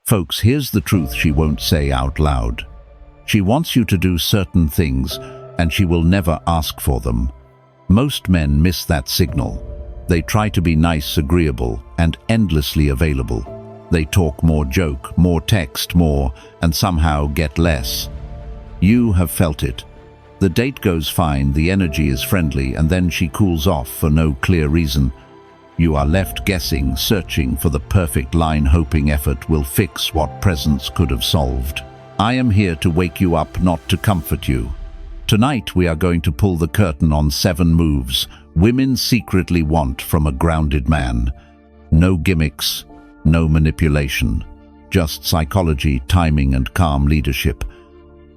Folks, here's the truth she won't say out loud. She wants you to do certain things, and she will never ask for them. Most men miss that signal. They try to be nice, agreeable, and endlessly available. They talk more, joke more, text more, and somehow get less. You have felt it. The date goes fine, the energy is friendly, and then she cools off for no clear reason. You are left guessing, searching for the perfect line, hoping effort will fix what presence could have solved. I am here to wake you up, not to comfort you. Tonight we are going to pull the curtain on 7 moves women secretly want from a grounded man. No gimmicks, no manipulation, just psychology, timing, and calm leadership.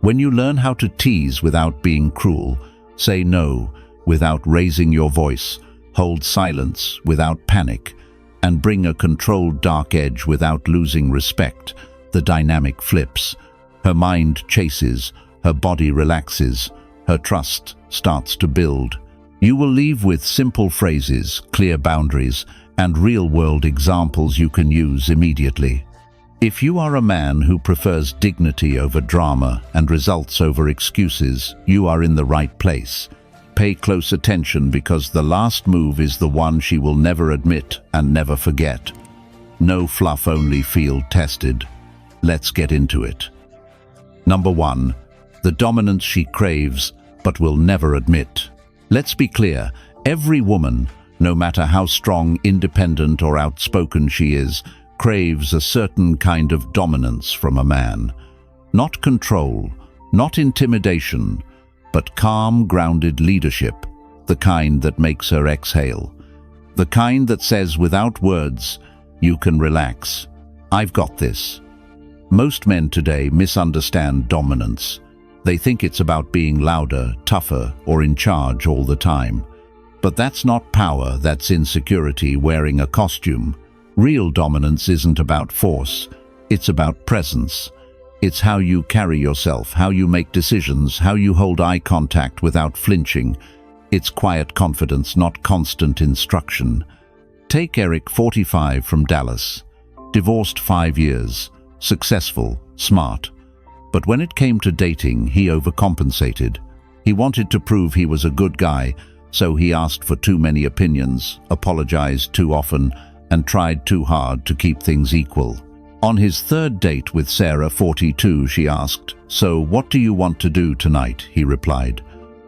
When you learn how to tease without being cruel, say no without raising your voice, hold silence without panic, and bring a controlled dark edge without losing respect, the dynamic flips. Her mind chases, her body relaxes, her trust starts to build. You will leave with simple phrases, clear boundaries, and real-world examples you can use immediately. If you are a man who prefers dignity over drama and results over excuses, you are in the right place. Pay close attention, because the last move is the one she will never admit and never forget. No fluff, only field tested. Let's get into it. Number 1. The dominance she craves but will never admit. Let's be clear, every woman, no matter how strong, independent, or outspoken she is, craves a certain kind of dominance from a man. Not control, not intimidation, but calm, grounded leadership, the kind that makes her exhale. The kind that says without words, you can relax. I've got this. Most men today misunderstand dominance. They think it's about being louder, tougher, or in charge all the time. But that's not power, that's insecurity wearing a costume. Real dominance isn't about force, it's about presence. It's how you carry yourself, how you make decisions, how you hold eye contact without flinching. It's quiet confidence, not constant instruction. Take Eric, 45, from Dallas. Divorced 5 years, successful, smart. But when it came to dating, he overcompensated. He wanted to prove he was a good guy, so he asked for too many opinions, apologized too often, and tried too hard to keep things equal. On his 3rd date with Sarah, 42, she asked, "So what do you want to do tonight?" He replied,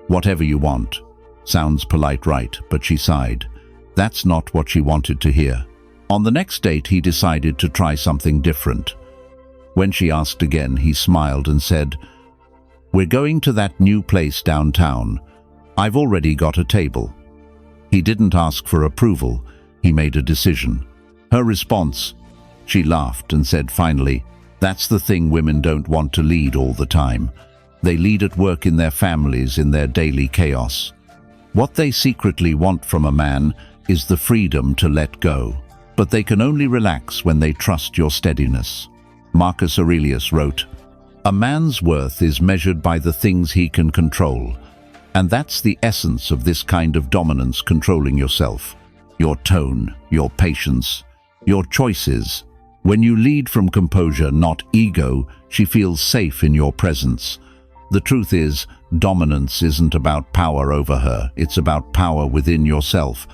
"Whatever you want." Sounds polite, right? But she sighed. That's not what she wanted to hear. On the next date, he decided to try something different. When she asked again, he smiled and said, "We're going to that new place downtown. I've already got a table." He didn't ask for approval, he made a decision. Her response? She laughed and said finally, "That's the thing women don't want to lead all the time. They lead at work, in their families, in their daily chaos. What they secretly want from a man is the freedom to let go. But they can only relax when they trust your steadiness." Marcus Aurelius wrote, "A man's worth is measured by the things he can control." And that's the essence of this kind of dominance, controlling yourself. Your tone, your patience, your choices. When you lead from composure, not ego, she feels safe in your presence. The truth is, dominance isn't about power over her, it's about power within yourself.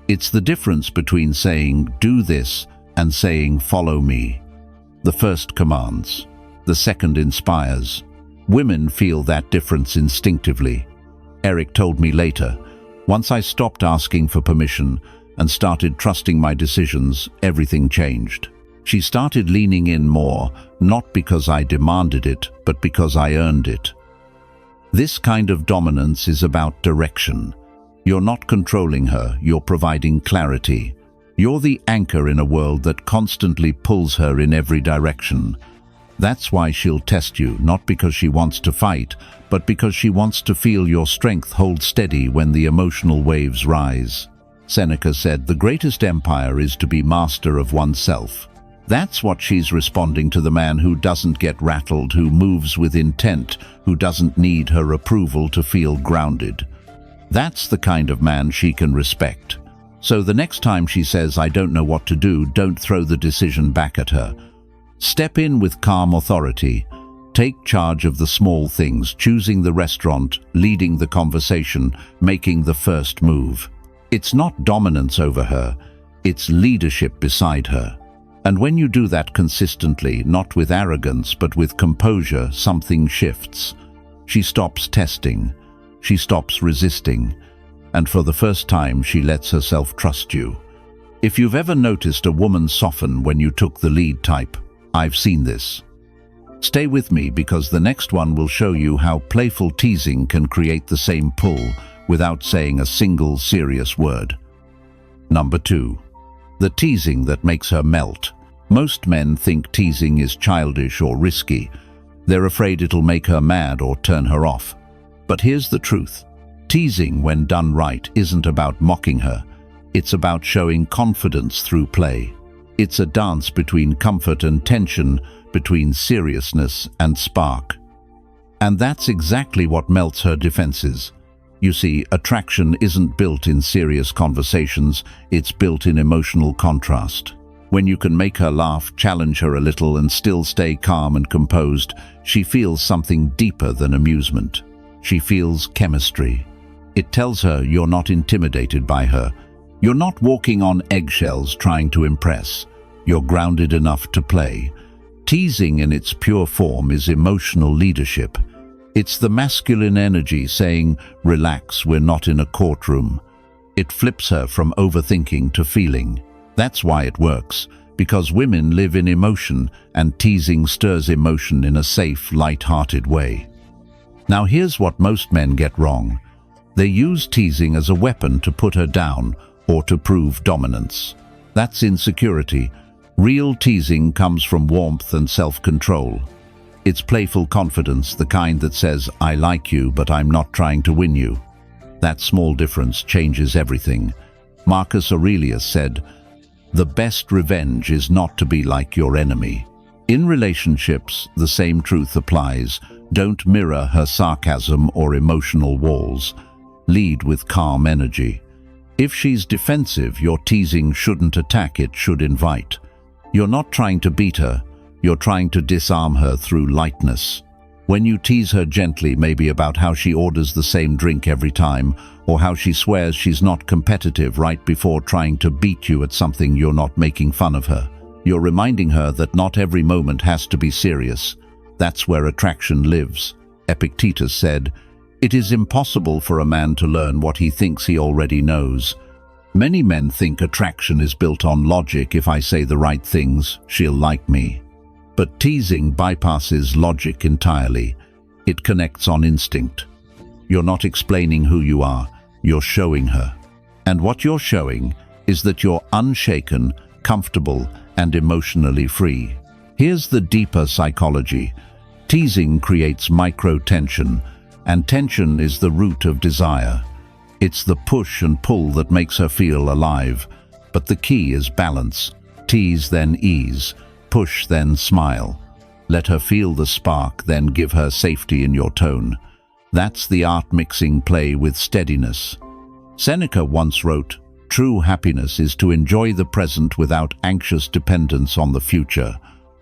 It's the difference between saying, "Do this," and saying, "Follow me." The first commands, the second inspires. Women feel that difference instinctively. Eric told me later, "Once I stopped asking for permission and started trusting my decisions, everything changed." She started leaning in more, not because I demanded it, but because I earned it. This kind of dominance is about direction. You're not controlling her, you're providing clarity. You're the anchor in a world that constantly pulls her in every direction. That's why she'll test you, not because she wants to fight, but because she wants to feel your strength hold steady when the emotional waves rise. Seneca said, "The greatest empire is to be master of oneself." That's what she's responding to: the man who doesn't get rattled, who moves with intent, who doesn't need her approval to feel grounded. That's the kind of man she can respect. So the next time she says, "I don't know what to do," don't throw the decision back at her. Step in with calm authority. Take charge of the small things, choosing the restaurant, leading the conversation, making the first move. It's not dominance over her, it's leadership beside her. And when you do that consistently, not with arrogance but with composure, something shifts. She stops testing, she stops resisting, and for the first time she lets herself trust you. If you've ever noticed a woman soften when you took the lead type, I've seen this. Stay with me because the next one will show you how playful teasing can create the same pull without saying a single serious word. Number 2. The teasing that makes her melt. Most men think teasing is childish or risky. They're afraid it'll make her mad or turn her off. But here's the truth. Teasing, when done right, isn't about mocking her. It's about showing confidence through play. It's a dance between comfort and tension, between seriousness and spark. And that's exactly what melts her defenses. You see, attraction isn't built in serious conversations, it's built in emotional contrast. When you can make her laugh, challenge her a little, and still stay calm and composed, she feels something deeper than amusement. She feels chemistry. It tells her you're not intimidated by her. You're not walking on eggshells trying to impress. You're grounded enough to play. Teasing in its pure form is emotional leadership. It's the masculine energy saying, relax, we're not in a courtroom. It flips her from overthinking to feeling. That's why it works, because women live in emotion and teasing stirs emotion in a safe, light-hearted way. Now here's what most men get wrong. They use teasing as a weapon to put her down or to prove dominance. That's insecurity. Real teasing comes from warmth and self-control. It's playful confidence, the kind that says, I like you, but I'm not trying to win you. That small difference changes everything. Marcus Aurelius said, the best revenge is not to be like your enemy. In relationships, the same truth applies. Don't mirror her sarcasm or emotional walls. Lead with calm energy. If she's defensive, your teasing shouldn't attack, it should invite. You're not trying to beat her, you're trying to disarm her through lightness. When you tease her gently, maybe about how she orders the same drink every time, or how she swears she's not competitive right before trying to beat you at something, you're not making fun of her. You're reminding her that not every moment has to be serious. That's where attraction lives. Epictetus said, it is impossible for a man to learn what he thinks he already knows. Many men think attraction is built on logic. If I say the right things, she'll like me. But teasing bypasses logic entirely. It connects on instinct. You're not explaining who you are, you're showing her. And what you're showing is that you're unshaken, comfortable, and emotionally free. Here's the deeper psychology. Teasing creates micro-tension, and tension is the root of desire. It's the push and pull that makes her feel alive. But the key is balance. Tease, then ease. Push, then smile. Let her feel the spark, then give her safety in your tone. That's the art, mixing play with steadiness. Seneca once wrote, true happiness is to enjoy the present without anxious dependence on the future.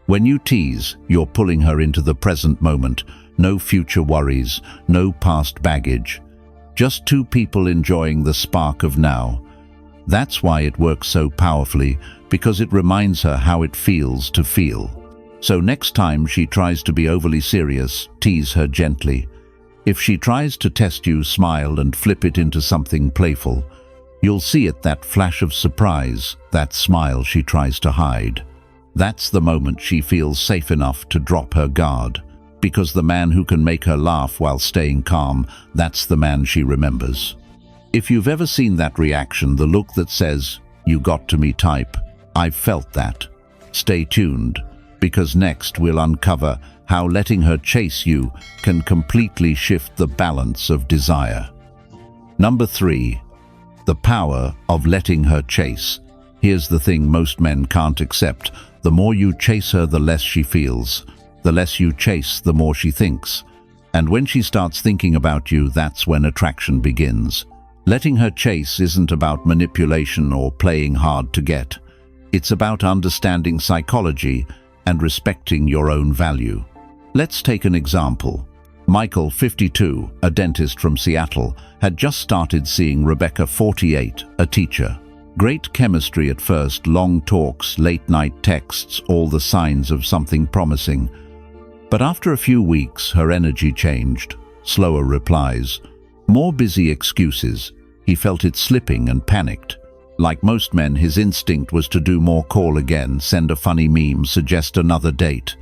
When you tease, you're pulling her into the present moment. No future worries, no past baggage. Just two people enjoying the spark of now. That's why it works so powerfully, because it reminds her how it feels to feel. So next time she tries to be overly serious, tease her gently. If she tries to test you, smile and flip it into something playful. You'll see it, that flash of surprise, that smile she tries to hide. That's the moment she feels safe enough to drop her guard. Because the man who can make her laugh while staying calm, that's the man she remembers. If you've ever seen that reaction, the look that says, you got to me type, I've felt that. Stay tuned, because next we'll uncover how letting her chase you can completely shift the balance of desire. Number 3. The power of letting her chase. Here's the thing most men can't accept. The more you chase her, the less she feels. The less you chase, the more she thinks. And when she starts thinking about you, that's when attraction begins. Letting her chase isn't about manipulation or playing hard to get. It's about understanding psychology and respecting your own value. Let's take an example. Michael, 52, a dentist from Seattle, had just started seeing Rebecca, 48, a teacher. Great chemistry at first, long talks, late-night texts, all the signs of something promising. But after a few weeks, her energy changed. Slower replies, more busy excuses. He felt it slipping and panicked. Like most men, his instinct was to do more, call again, send a funny meme, suggest another date.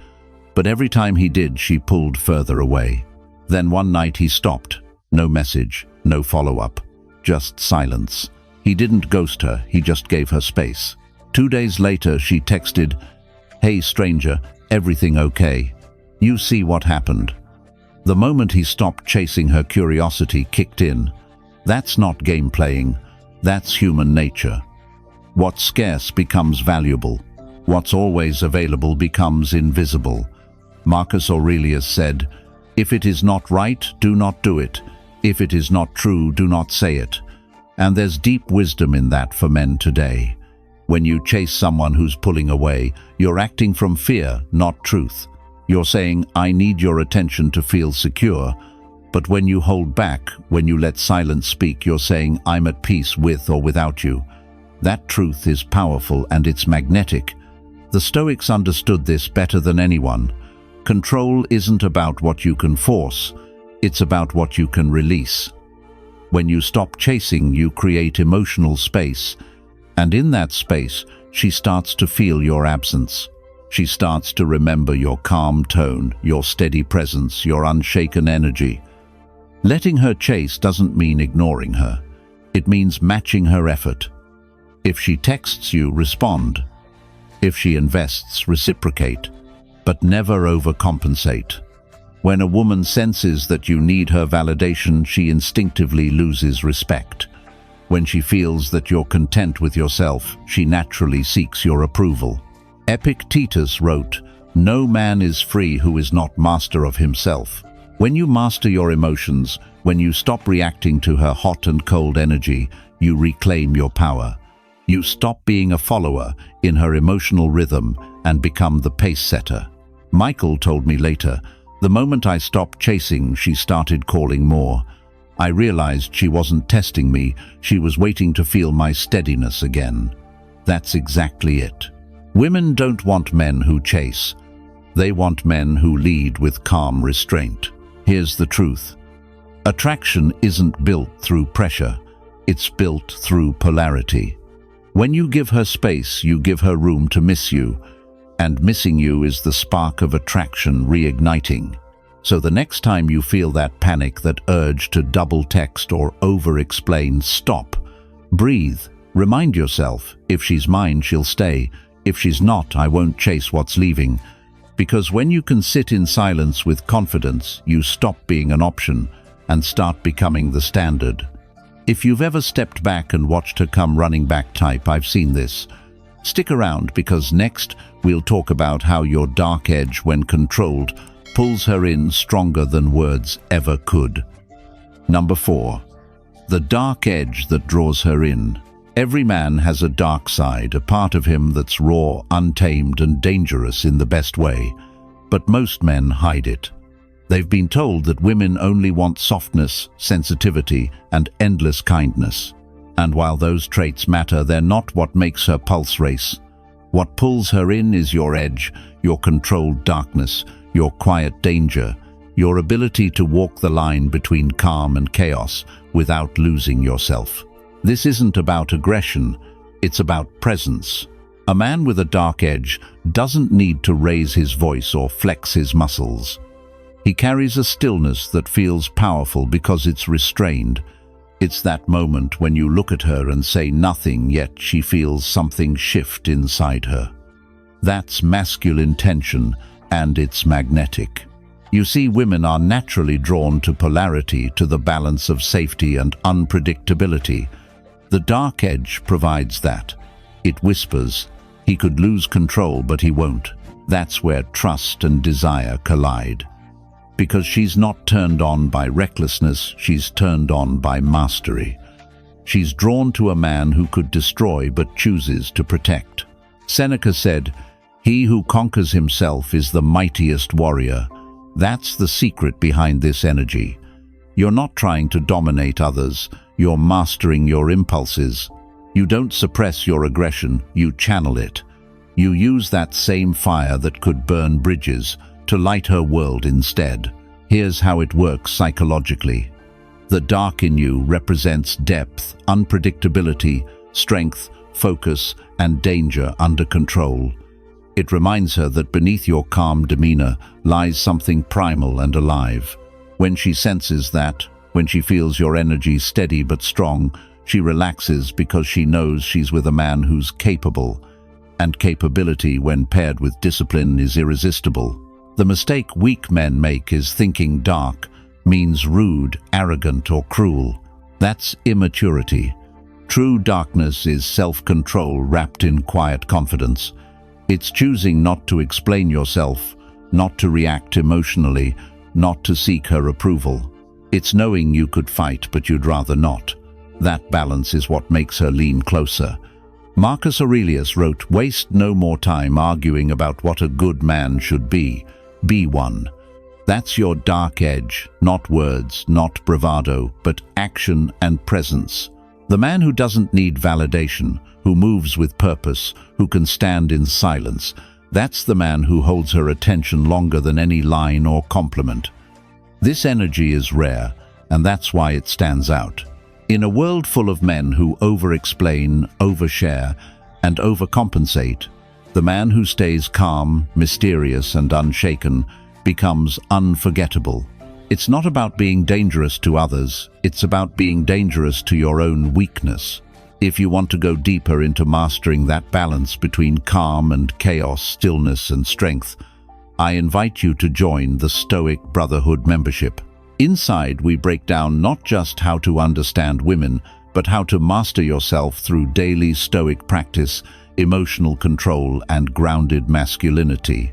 But every time he did, she pulled further away. Then one night he stopped. No message, no follow-up, just silence. He didn't ghost her, he just gave her space. 2 days later, she texted, "Hey stranger, everything okay?" You see what happened. The moment he stopped chasing her, curiosity kicked in. That's not game playing, that's human nature. What's scarce becomes valuable. What's always available becomes invisible. Marcus Aurelius said, "If it is not right, do not do it. If it is not true, do not say it." And there's deep wisdom in that for men today. When you chase someone who's pulling away, you're acting from fear, not truth. You're saying, "I need your attention to feel secure." But when you hold back, when you let silence speak, you're saying, "I'm at peace with or without you." That truth is powerful and it's magnetic. The Stoics understood this better than anyone. Control isn't about what you can force, it's about what you can release. When you stop chasing, you create emotional space, and in that space, she starts to feel your absence. She starts to remember your calm tone, your steady presence, your unshaken energy. Letting her chase doesn't mean ignoring her. It means matching her effort. If she texts you, respond. If she invests, reciprocate, but never overcompensate. When a woman senses that you need her validation, she instinctively loses respect. When she feels that you're content with yourself, she naturally seeks your approval. Epictetus wrote, "No man is free who is not master of himself." When you master your emotions, when you stop reacting to her hot and cold energy, you reclaim your power. You stop being a follower in her emotional rhythm and become the pace setter. Michael told me later, "The moment I stopped chasing, she started calling more. I realized she wasn't testing me, she was waiting to feel my steadiness again." That's exactly it. Women don't want men who chase. They want men who lead with calm restraint. Here's the truth. Attraction isn't built through pressure. It's built through polarity. When you give her space, you give her room to miss you. And missing you is the spark of attraction reigniting. So the next time you feel that panic, that urge to double text or over-explain, stop. Breathe. Remind yourself, if she's mine, she'll stay. If she's not, I won't chase what's leaving. Because when you can sit in silence with confidence, you stop being an option and start becoming the standard. If you've ever stepped back and watched her come running back type, I've seen this. Stick around, because next we'll talk about how your dark edge, when controlled, pulls her in stronger than words ever could. Number 4. The dark edge that draws her in. Every man has a dark side, a part of him that's raw, untamed, and dangerous in the best way. But most men hide it. They've been told that women only want softness, sensitivity, and endless kindness. And while those traits matter, they're not what makes her pulse race. What pulls her in is your edge, your controlled darkness, your quiet danger, your ability to walk the line between calm and chaos without losing yourself. This isn't about aggression, it's about presence. A man with a dark edge doesn't need to raise his voice or flex his muscles. He carries a stillness that feels powerful because it's restrained. It's that moment when you look at her and say nothing, yet she feels something shift inside her. That's masculine tension, and it's magnetic. You see, women are naturally drawn to polarity, to the balance of safety and unpredictability. The dark edge provides that. It whispers, he could lose control, but he won't. That's where trust and desire collide. Because she's not turned on by recklessness, she's turned on by mastery. She's drawn to a man who could destroy but chooses to protect. Seneca said, He who conquers himself is the mightiest warrior. That's the secret behind this energy. You're not trying to dominate others, you're mastering your impulses. You don't suppress your aggression, you channel it. You use that same fire that could burn bridges to light her world instead. Here's how it works psychologically. The dark in you represents depth, unpredictability, strength, focus, and danger under control. It reminds her that beneath your calm demeanor lies something primal and alive. When she senses that, when she feels your energy steady but strong, she relaxes because she knows she's with a man who's capable. And capability, when paired with discipline, is irresistible. The mistake weak men make is thinking dark means rude, arrogant, or cruel. That's immaturity. True darkness is self-control wrapped in quiet confidence. It's choosing not to explain yourself, not to react emotionally, not to seek her approval. It's knowing you could fight, but you'd rather not. That balance is what makes her lean closer. Marcus Aurelius wrote, "Waste no more time arguing about what a good man should be. Be one." That's your dark edge, not words, not bravado, but action and presence. The man who doesn't need validation, who moves with purpose, who can stand in silence, that's the man who holds her attention longer than any line or compliment. This energy is rare, and that's why it stands out. In a world full of men who over-explain, overshare, and overcompensate, the man who stays calm, mysterious, and unshaken becomes unforgettable. It's not about being dangerous to others, it's about being dangerous to your own weakness. If you want to go deeper into mastering that balance between calm and chaos, stillness and strength, I invite you to join the Stoic Brotherhood membership. Inside, we break down not just how to understand women, but how to master yourself through daily Stoic practice, emotional control, and grounded masculinity.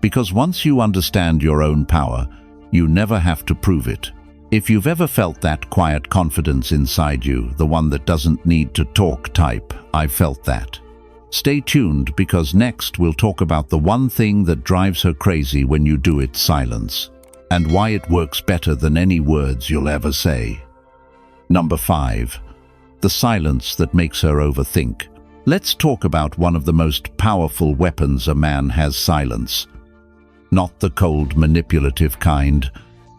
Because once you understand your own power, you never have to prove it. If you've ever felt that quiet confidence inside you, the one that doesn't need to talk type, I've felt that. Stay tuned, because next we'll talk about the one thing that drives her crazy when you do it: silence, and why it works better than any words you'll ever say. Number 5. The silence that makes her overthink. Let's talk about one of the most powerful weapons a man has: silence. Not the cold, manipulative kind,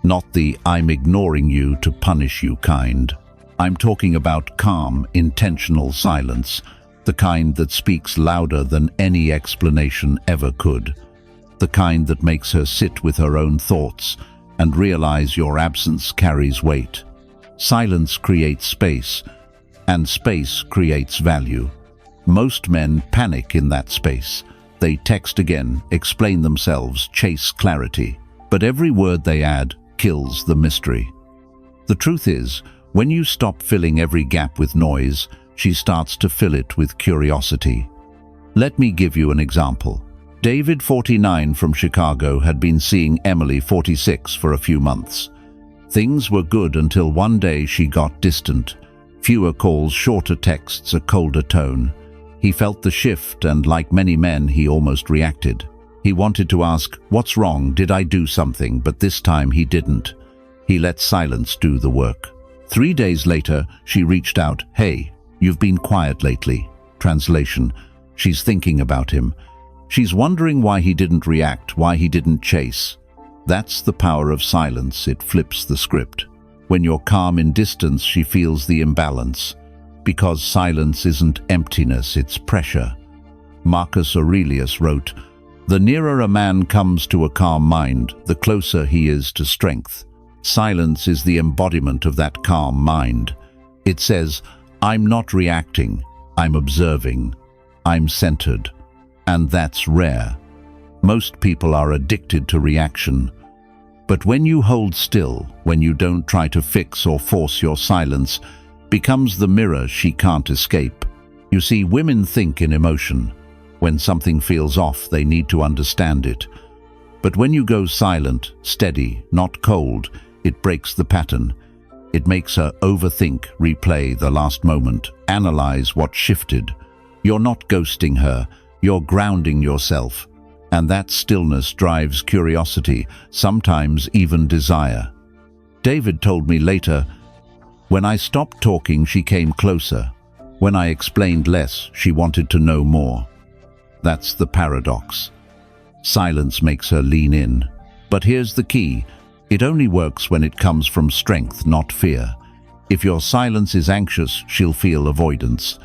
not the "I'm ignoring you to punish you" kind. I'm talking about calm, intentional silence, the kind that speaks louder than any explanation ever could. The kind that makes her sit with her own thoughts and realize your absence carries weight. Silence creates space, and space creates value. Most men panic in that space. They text again, explain themselves, chase clarity. But every word they add kills the mystery. The truth is, when you stop filling every gap with noise, she starts to fill it with curiosity. Let me give you an example. David, 49, from Chicago, had been seeing Emily, 46, for a few months. Things were good until one day she got distant. Fewer calls, shorter texts, a colder tone. He felt the shift, and like many men, he almost reacted. He wanted to ask, "What's wrong? Did I do something?" But this time he didn't. He let silence do the work. 3 days later, she reached out. "Hey, you've been quiet lately." Translation: she's thinking about him. She's wondering why he didn't react, why he didn't chase. That's the power of silence. It flips the script. When you're calm in distance, she feels the imbalance. Because silence isn't emptiness, it's pressure. Marcus Aurelius wrote, "The nearer a man comes to a calm mind, the closer he is to strength." Silence is the embodiment of that calm mind. It says, "I'm not reacting, I'm observing, I'm centered." And that's rare. Most people are addicted to reaction. But when you hold still, when you don't try to fix or force, your silence becomes the mirror she can't escape. You see, women think in emotion. When something feels off, they need to understand it. But when you go silent, steady, not cold, it breaks the pattern. It makes her overthink, replay the last moment, analyze what shifted. You're not ghosting her, You're grounding yourself, and that stillness drives curiosity, sometimes even desire. David told me later, "When I stopped talking, she came closer. When I explained less, she wanted to know more." That's the paradox. Silence makes her lean in. But here's the key. It only works when it comes from strength, not fear. If your silence is anxious, she'll feel avoidance.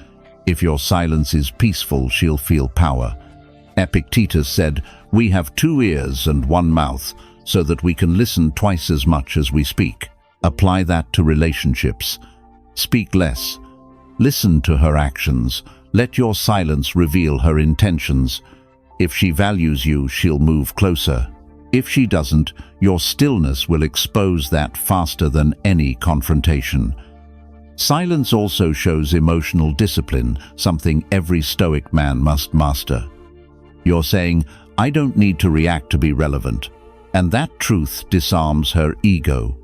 If your silence is peaceful, she'll feel power. Epictetus said, "We have 2 ears and 1 mouth, so that we can listen twice as much as we speak." Apply that to relationships. Speak less. Listen to her actions. Let your silence reveal her intentions. If she values you, she'll move closer. If she doesn't, your stillness will expose that faster than any confrontation. Silence also shows emotional discipline, something every Stoic man must master. You're saying, "I don't need to react to be relevant." And that truth disarms her ego.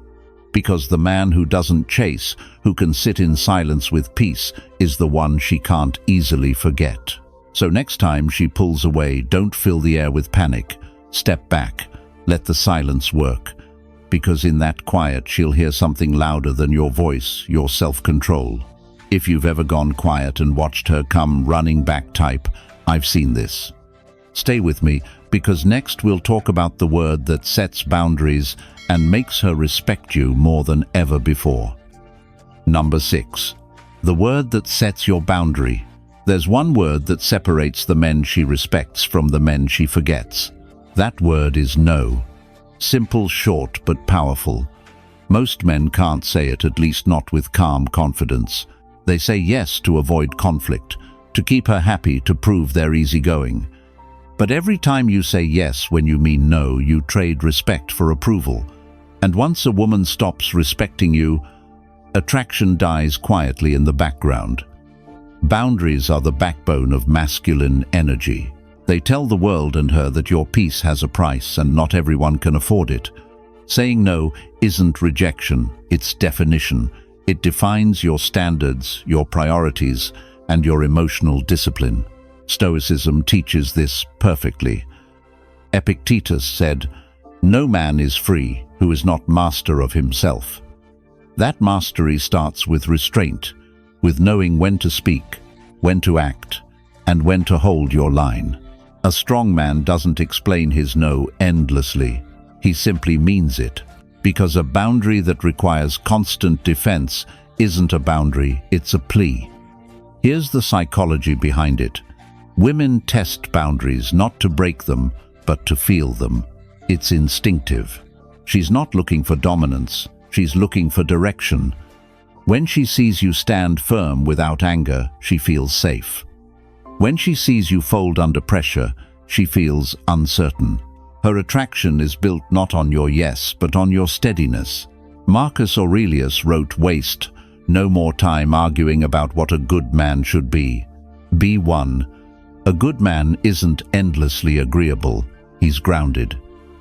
Because the man who doesn't chase, who can sit in silence with peace, is the one she can't easily forget. So next time she pulls away, don't fill the air with panic. Step back. Let the silence work. Because in that quiet, she'll hear something louder than your voice, your self-control. If you've ever gone quiet and watched her come running back type, I've seen this. Stay with me, because next we'll talk about the word that sets boundaries and makes her respect you more than ever before. Number 6. The word that sets your boundary. There's one word that separates the men she respects from the men she forgets. That word is no. Simple, short, but powerful. Most men can't say it, at least not with calm confidence. They say yes to avoid conflict, to keep her happy, to prove they're easygoing. But every time you say yes when you mean no, you trade respect for approval. And once a woman stops respecting you, attraction dies quietly in the background. Boundaries are the backbone of masculine energy. They tell the world and her that your peace has a price and not everyone can afford it. Saying no isn't rejection, it's definition. It defines your standards, your priorities, and your emotional discipline. Stoicism teaches this perfectly. Epictetus said, "No man is free who is not master of himself." That mastery starts with restraint, with knowing when to speak, when to act, and when to hold your line. A strong man doesn't explain his no endlessly. He simply means it, because a boundary that requires constant defense isn't a boundary, it's a plea. Here's the psychology behind it. Women test boundaries not to break them, but to feel them. It's instinctive. She's not looking for dominance, she's looking for direction. When she sees you stand firm without anger, she feels safe. When she sees you fold under pressure, she feels uncertain. Her attraction is built not on your yes, but on your steadiness. Marcus Aurelius wrote, "Waste no more time arguing about what a good man should be. Be one." A good man isn't endlessly agreeable, he's grounded.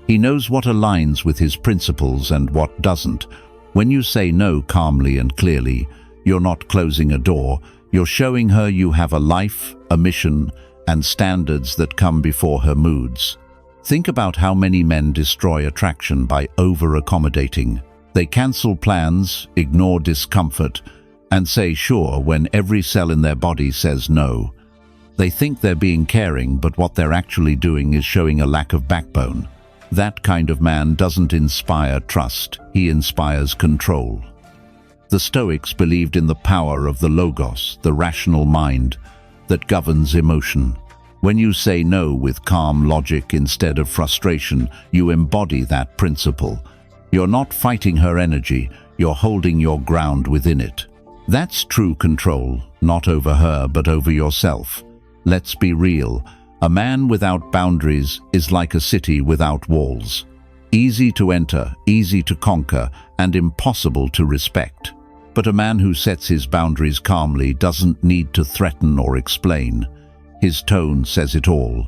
He knows what aligns with his principles and what doesn't. When you say no calmly and clearly, you're not closing a door, you're showing her you have a life, a mission, and standards that come before her moods. Think about how many men destroy attraction by over-accommodating. They cancel plans, ignore discomfort, and say sure when every cell in their body says no. They think they're being caring, but what they're actually doing is showing a lack of backbone. That kind of man doesn't inspire trust, he inspires control. The Stoics believed in the power of the logos, the rational mind, that governs emotion. When you say no with calm logic instead of frustration, you embody that principle. You're not fighting her energy, you're holding your ground within it. That's true control, not over her but over yourself. Let's be real. A man without boundaries is like a city without walls. Easy to enter, easy to conquer, and impossible to respect. But a man who sets his boundaries calmly doesn't need to threaten or explain. His tone says it all.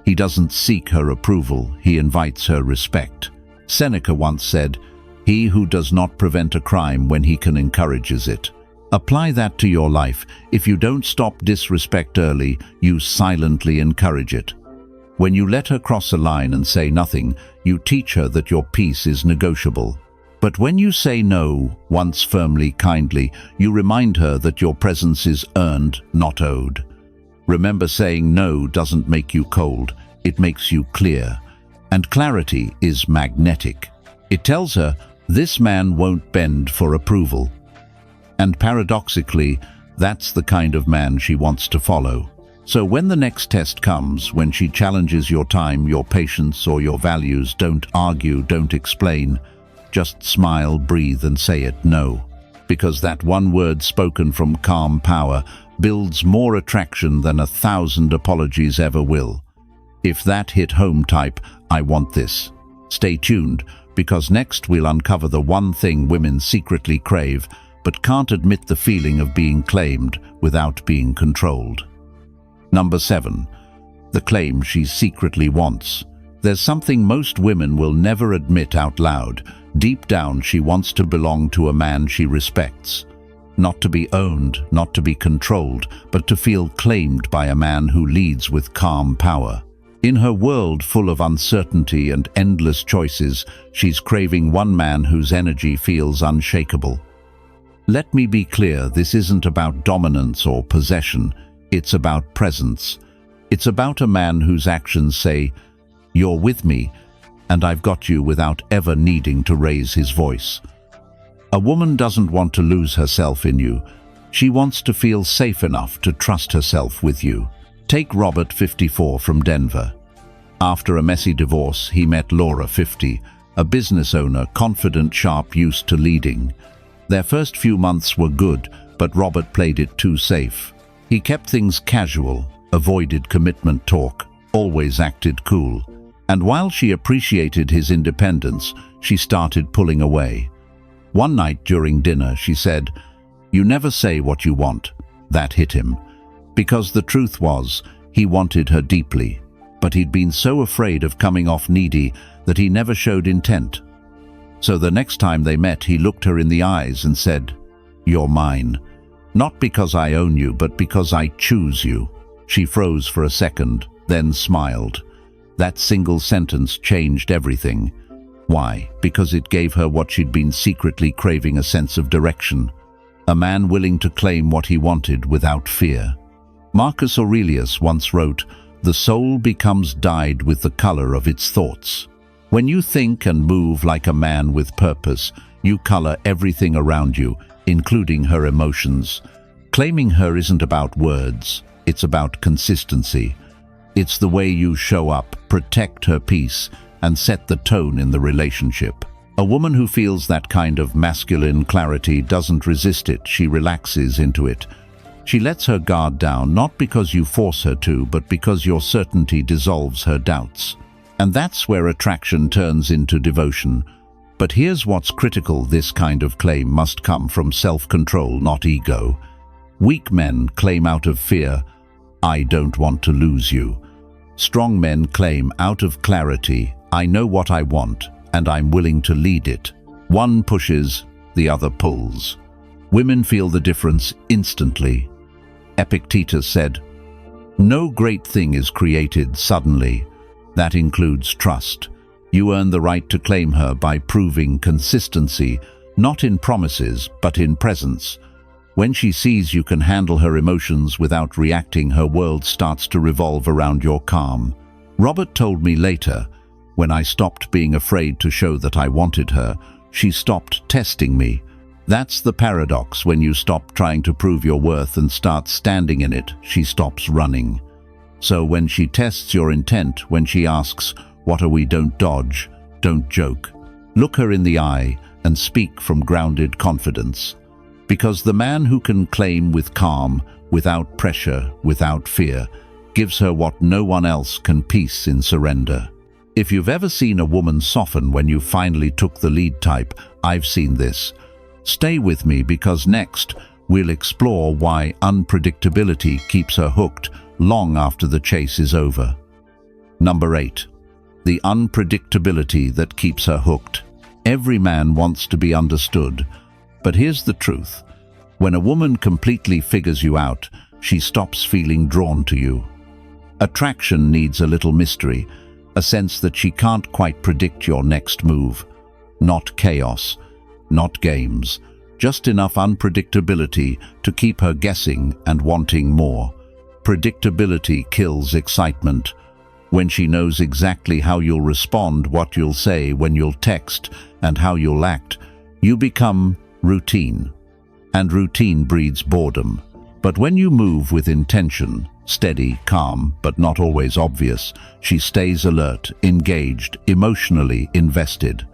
He doesn't seek her approval, he invites her respect. Seneca once said, "He who does not prevent a crime when he can encourages it." Apply that to your life. If you don't stop disrespect early, you silently encourage it. When you let her cross a line and say nothing, you teach her that your peace is negotiable. But when you say no, once firmly, kindly, you remind her that your presence is earned, not owed. Remember, saying no doesn't make you cold, it makes you clear. And clarity is magnetic. It tells her, this man won't bend for approval. And paradoxically, that's the kind of man she wants to follow. So when the next test comes, when she challenges your time, your patience, or your values, don't argue, don't explain. Just smile, breathe, and say it, no. Because that one word spoken from calm power builds more attraction than 1,000 apologies ever will. If that hit home, type, I want this. Stay tuned, because next we'll uncover the one thing women secretly crave, but can't admit the feeling of being claimed without being controlled. Number 7. The claim she secretly wants. There's something most women will never admit out loud. Deep down, she wants to belong to a man she respects. Not to be owned, not to be controlled, but to feel claimed by a man who leads with calm power. In her world full of uncertainty and endless choices, she's craving one man whose energy feels unshakable. Let me be clear, this isn't about dominance or possession. It's about presence. It's about a man whose actions say, you're with me, and I've got you, without ever needing to raise his voice. A woman doesn't want to lose herself in you. She wants to feel safe enough to trust herself with you. Take Robert, 54, from Denver. After a messy divorce, he met Laura, 50, a business owner, confident, sharp, used to leading. Their first few months were good, but Robert played it too safe. He kept things casual, avoided commitment talk, always acted cool. And while she appreciated his independence, she started pulling away. One night during dinner, she said, "You never say what you want." That hit him. Because the truth was, he wanted her deeply, but he'd been so afraid of coming off needy that he never showed intent. So the next time they met, he looked her in the eyes and said, "You're mine. Not because I own you, but because I choose you." She froze for a second, then smiled. That single sentence changed everything. Why? Because it gave her what she'd been secretly craving, a sense of direction. A man willing to claim what he wanted without fear. Marcus Aurelius once wrote, "The soul becomes dyed with the color of its thoughts." When you think and move like a man with purpose, you color everything around you, including her emotions. Claiming her isn't about words, it's about consistency. It's the way you show up, protect her peace, and set the tone in the relationship. A woman who feels that kind of masculine clarity doesn't resist it, she relaxes into it. She lets her guard down, not because you force her to, but because your certainty dissolves her doubts. And that's where attraction turns into devotion. But here's what's critical: this kind of claim must come from self-control, not ego. Weak men claim out of fear, "I don't want to lose you." Strong men claim out of clarity, "I know what I want, and I'm willing to lead it." One pushes, the other pulls. Women feel the difference instantly. Epictetus said, "No great thing is created suddenly." That includes trust. You earn the right to claim her by proving consistency, not in promises, but in presence. When she sees you can handle her emotions without reacting, her world starts to revolve around your calm. Robert told me later, when I stopped being afraid to show that I wanted her, she stopped testing me. That's the paradox: when you stop trying to prove your worth and start standing in it, she stops running. So when she tests your intent, when she asks, "What are we?" don't dodge, don't joke. Look her in the eye and speak from grounded confidence. Because the man who can claim with calm, without pressure, without fear, gives her what no one else can: peace in surrender. If you've ever seen a woman soften when you finally took the lead, type, "I've seen this." Stay with me, because next we'll explore why unpredictability keeps her hooked long after the chase is over. Number 8. The unpredictability that keeps her hooked. Every man wants to be understood, but here's the truth. When a woman completely figures you out, she stops feeling drawn to you. Attraction needs a little mystery, a sense that she can't quite predict your next move. Not chaos, not games, just enough unpredictability to keep her guessing and wanting more. Predictability kills excitement. When she knows exactly how you'll respond, what you'll say, when you'll text, and how you'll act, you become routine. And routine breeds boredom. But when you move with intention, steady, calm, but not always obvious, she stays alert, engaged, emotionally invested.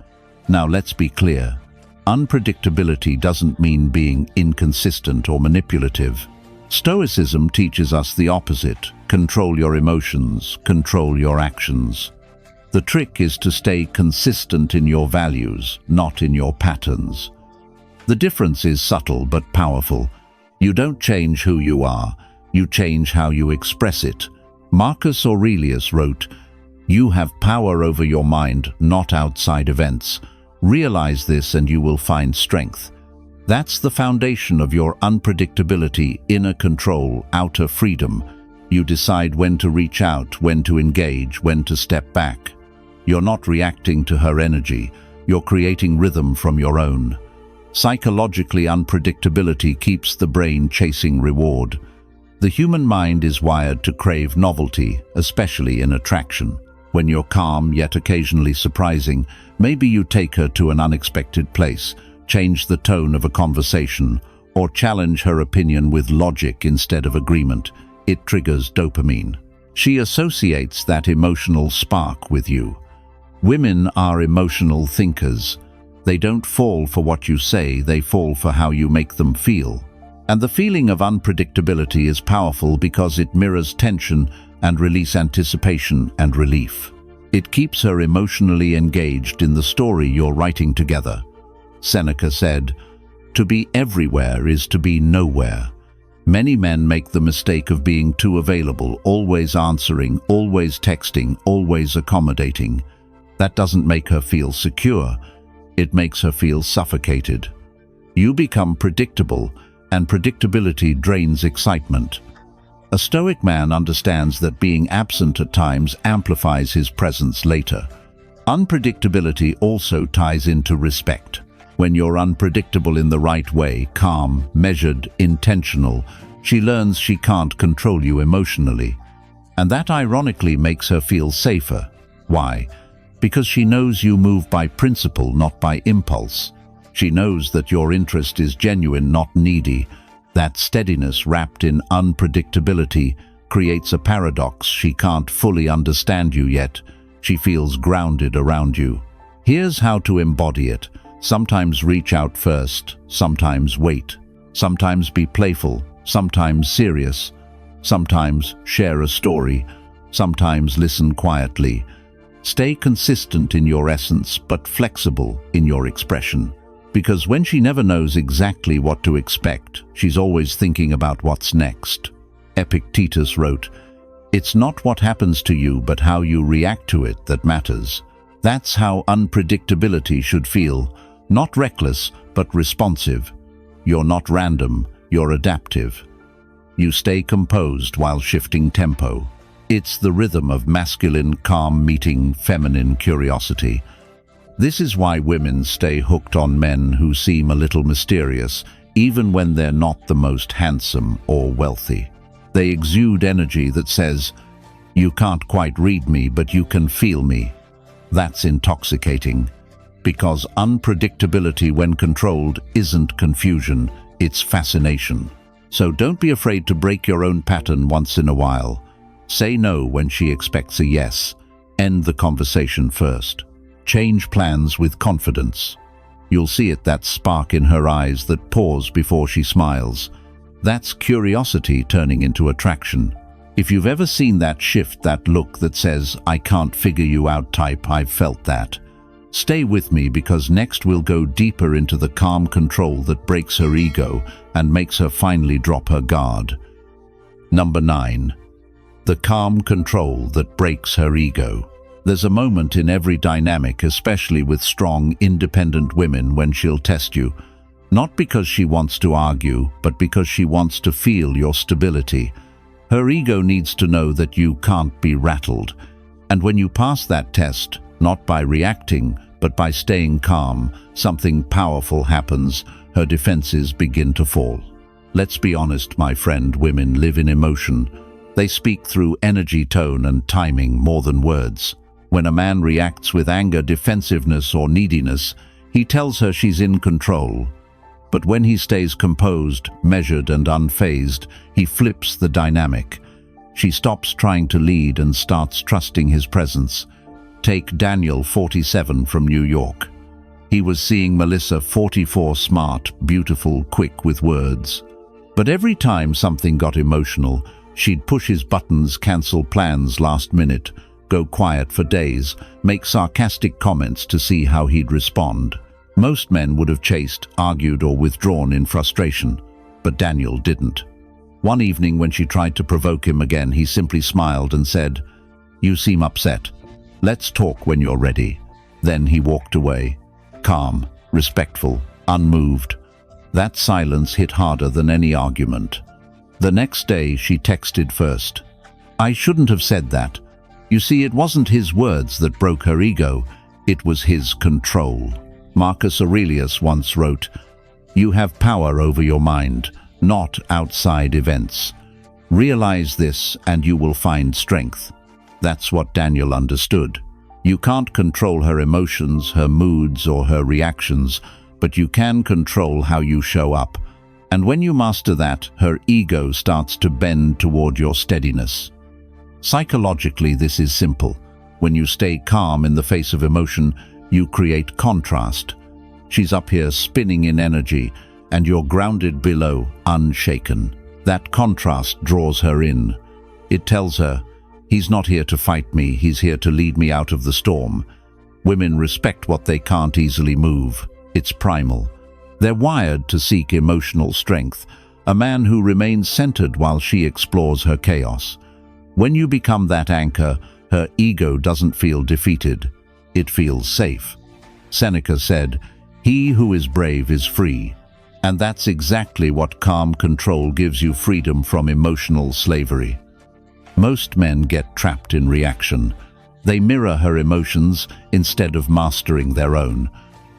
Now let's be clear. Unpredictability doesn't mean being inconsistent or manipulative. Stoicism teaches us the opposite. Control your emotions, control your actions. The trick is to stay consistent in your values, not in your patterns. The difference is subtle but powerful. You don't change who you are, you change how you express it. Marcus Aurelius wrote, "You have power over your mind, not outside events. Realize this and you will find strength." That's the foundation of your unpredictability, inner control, outer freedom. You decide when to reach out, when to engage, when to step back. You're not reacting to her energy, you're creating rhythm from your own. Psychologically, unpredictability keeps the brain chasing reward. The human mind is wired to crave novelty, especially in attraction. When you're calm yet occasionally surprising, maybe you take her to an unexpected place, change the tone of a conversation, or challenge her opinion with logic instead of agreement. It triggers dopamine. She associates that emotional spark with you. Women are emotional thinkers. They don't fall for what you say, they fall for how you make them feel. And the feeling of unpredictability is powerful because it mirrors tension and release anticipation and relief. It keeps her emotionally engaged in the story you're writing together. Seneca said, "To be everywhere is to be nowhere." Many men make the mistake of being too available, always answering, always texting, always accommodating. That doesn't make her feel secure. It makes her feel suffocated. You become predictable, and predictability drains excitement. A Stoic man understands that being absent at times amplifies his presence later. Unpredictability also ties into respect. When you're unpredictable in the right way, calm, measured, intentional, she learns she can't control you emotionally. And that ironically makes her feel safer. Why? Because she knows you move by principle, not by impulse. She knows that your interest is genuine, not needy. That steadiness wrapped in unpredictability creates a paradox. She can't fully understand you yet. She feels grounded around you. Here's how to embody it. Sometimes reach out first, sometimes wait. Sometimes be playful, sometimes serious. Sometimes share a story, sometimes listen quietly. Stay consistent in your essence, but flexible in your expression. Because when she never knows exactly what to expect, she's always thinking about what's next. Epictetus wrote, "It's not what happens to you, but how you react to it that matters." That's how unpredictability should feel. Not reckless, but responsive. You're not random, you're adaptive. You stay composed while shifting tempo. It's the rhythm of masculine calm meeting feminine curiosity. This is why women stay hooked on men who seem a little mysterious, even when they're not the most handsome or wealthy. They exude energy that says, "You can't quite read me, but you can feel me." That's intoxicating. Because unpredictability, when controlled, isn't confusion, it's fascination. So don't be afraid to break your own pattern once in a while. Say no when she expects a yes. End the conversation first. Change plans with confidence. You'll see it, that spark in her eyes, that pause before she smiles. That's curiosity turning into attraction. If you've ever seen that shift, that look that says, "I can't figure you out" type, I've felt that. Stay with me, because next we'll go deeper into the calm control that breaks her ego and makes her finally drop her guard. Number 9. The calm control that breaks her ego. There's a moment in every dynamic, especially with strong, independent women, when she'll test you. Not because she wants to argue, but because she wants to feel your stability. Her ego needs to know that you can't be rattled. And when you pass that test, not by reacting, but by staying calm, something powerful happens. Her defenses begin to fall. Let's be honest, my friend, women live in emotion. They speak through energy, tone, and timing more than words. When a man reacts with anger, defensiveness, or neediness, he tells her she's in control. But when he stays composed, measured, and unfazed, he flips the dynamic. She stops trying to lead and starts trusting his presence. Take Daniel, 47, from New York. He was seeing Melissa, 44, smart, beautiful, quick with words. But every time something got emotional, she'd push his buttons, cancel plans last minute, go quiet for days, make sarcastic comments to see how he'd respond. Most men would have chased, argued, or withdrawn in frustration, but Daniel didn't. One evening when she tried to provoke him again, he simply smiled and said, "You seem upset. Let's talk when you're ready." Then he walked away, calm, respectful, unmoved. That silence hit harder than any argument. The next day, she texted first. "I shouldn't have said that. You see, it wasn't his words that broke her ego. It was his control." Marcus Aurelius once wrote, "You have power over your mind, not outside events. Realize this and you will find strength." That's what Daniel understood. You can't control her emotions, her moods, or her reactions, but you can control how you show up. And when you master that, her ego starts to bend toward your steadiness. Psychologically, this is simple. When you stay calm in the face of emotion, you create contrast. She's up here spinning in energy, and you're grounded below, unshaken. That contrast draws her in. It tells her, "He's not here to fight me, he's here to lead me out of the storm." Women respect what they can't easily move. It's primal. They're wired to seek emotional strength, a man who remains centered while she explores her chaos. When you become that anchor, her ego doesn't feel defeated. It feels safe. Seneca said, "He who is brave is free." And that's exactly what calm control gives you: freedom from emotional slavery. Most men get trapped in reaction. They mirror her emotions instead of mastering their own.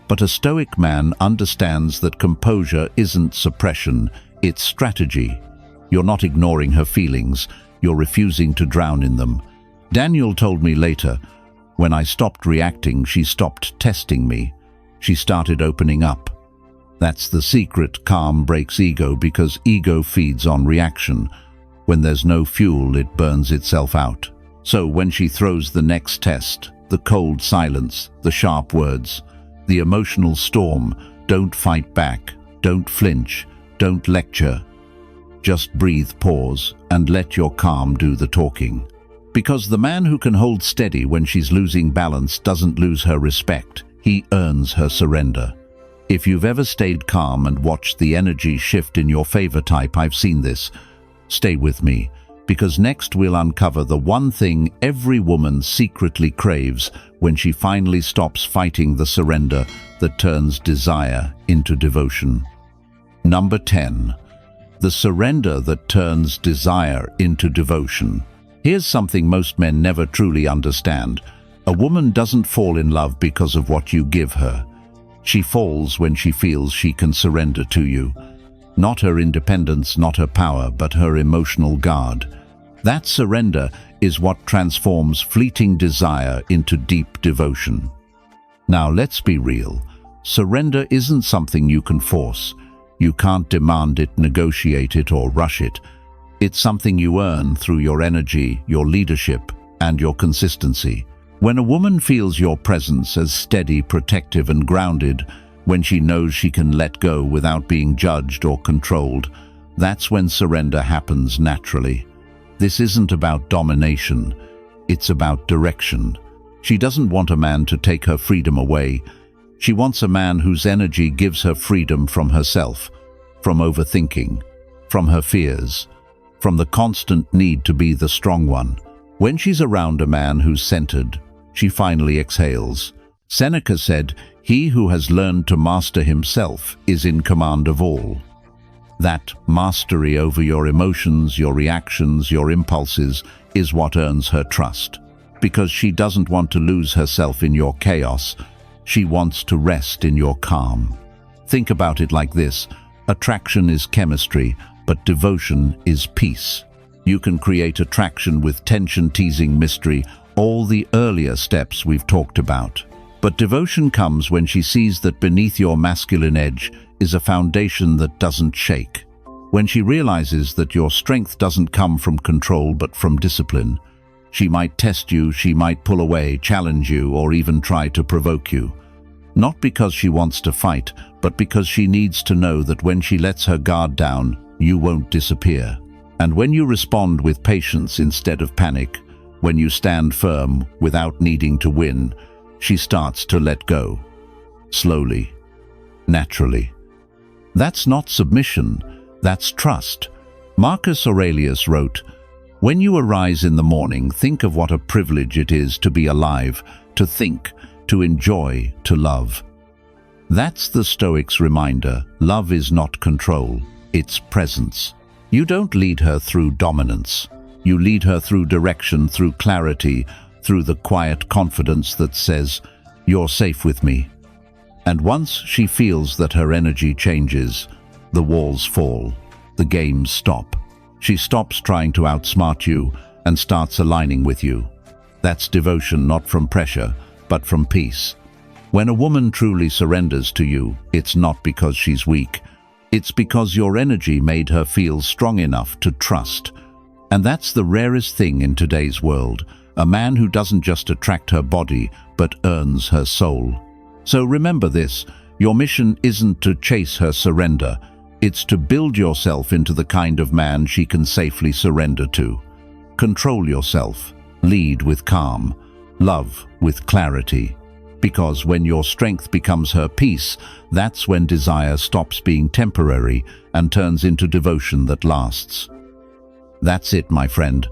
But a Stoic man understands that composure isn't suppression, it's strategy. You're not ignoring her feelings, you're refusing to drown in them. Daniel told me later, "When I stopped reacting, she stopped testing me. She started opening up." That's the secret. Calm breaks ego because ego feeds on reaction. When there's no fuel, it burns itself out. So when she throws the next test, the cold silence, the sharp words, the emotional storm, don't fight back, don't flinch, don't lecture. Just breathe, pause, and let your calm do the talking. Because the man who can hold steady when she's losing balance doesn't lose her respect, he earns her surrender. If you've ever stayed calm and watched the energy shift in your favor type, I've seen this. Stay with me, because next we'll uncover the one thing every woman secretly craves when she finally stops fighting the surrender that turns desire into devotion. Number 10. The surrender that turns desire into devotion. Here's something most men never truly understand. A woman doesn't fall in love because of what you give her. She falls when she feels she can surrender to you. Not her independence, not her power, but her emotional guard. That surrender is what transforms fleeting desire into deep devotion. Now let's be real. Surrender isn't something you can force. You can't demand it, negotiate it, or rush it. It's something you earn through your energy, your leadership, and your consistency. When a woman feels your presence as steady, protective, and grounded, when she knows she can let go without being judged or controlled, that's when surrender happens naturally. This isn't about domination, it's about direction. She doesn't want a man to take her freedom away. She wants a man whose energy gives her freedom from herself, from overthinking, from her fears, from the constant need to be the strong one. When she's around a man who's centered, she finally exhales. Seneca said, He who has learned to master himself is in command of all. That mastery over your emotions, your reactions, your impulses is what earns her trust. Because she doesn't want to lose herself in your chaos, she wants to rest in your calm. Think about it like this: attraction is chemistry, but devotion is peace. You can create attraction with tension, teasing, mystery, all the earlier steps we've talked about. But devotion comes when she sees that beneath your masculine edge is a foundation that doesn't shake. When she realizes that your strength doesn't come from control but from discipline. She might test you, she might pull away, challenge you, or even try to provoke you. Not because she wants to fight, but because she needs to know that when she lets her guard down, you won't disappear. And when you respond with patience instead of panic, when you stand firm without needing to win, she starts to let go. Slowly, naturally. That's not submission, that's trust. Marcus Aurelius wrote, "When you arise in the morning, think of what a privilege it is to be alive, to think, to enjoy, to love." That's the Stoics' reminder. Love is not control, it's presence. You don't lead her through dominance. You lead her through direction, through clarity, through the quiet confidence that says, "You're safe with me." And once she feels that her energy changes, the walls fall, the games stop. She stops trying to outsmart you and starts aligning with you. That's devotion, not from pressure, but from peace. When a woman truly surrenders to you, it's not because she's weak. It's because your energy made her feel strong enough to trust. And that's the rarest thing in today's world, a man who doesn't just attract her body, but earns her soul. So remember this, your mission isn't to chase her surrender, it's to build yourself into the kind of man she can safely surrender to. Control yourself, lead with calm, love with clarity. Because when your strength becomes her peace, that's when desire stops being temporary and turns into devotion that lasts. That's it, my friend.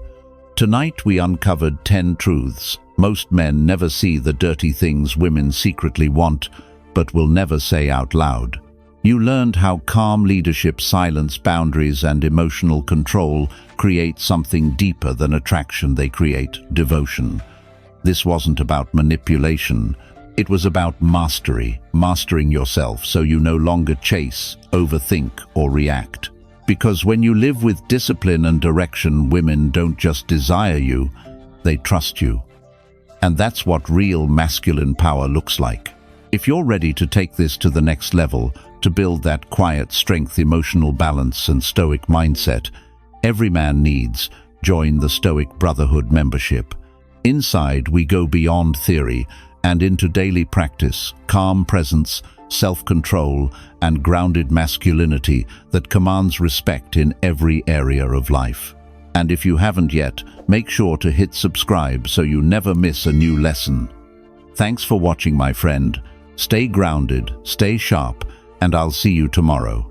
Tonight we uncovered 10 truths. Most men never see the dirty things women secretly want, but will never say out loud. You learned how calm leadership, silence, boundaries, and emotional control create something deeper than attraction. They create devotion. This wasn't about manipulation. It was about mastery, mastering yourself so you no longer chase, overthink, or react. Because when you live with discipline and direction, women don't just desire you, they trust you. And that's what real masculine power looks like. If you're ready to take this to the next level, to build that quiet strength, emotional balance, and Stoic mindset every man needs, join the Stoic Brotherhood membership. Inside, we go beyond theory and into daily practice, calm presence, self-control, and grounded masculinity that commands respect in every area of life. And if you haven't yet, make sure to hit subscribe so you never miss a new lesson. Thanks for watching, my friend. Stay grounded, stay sharp, and I'll see you tomorrow.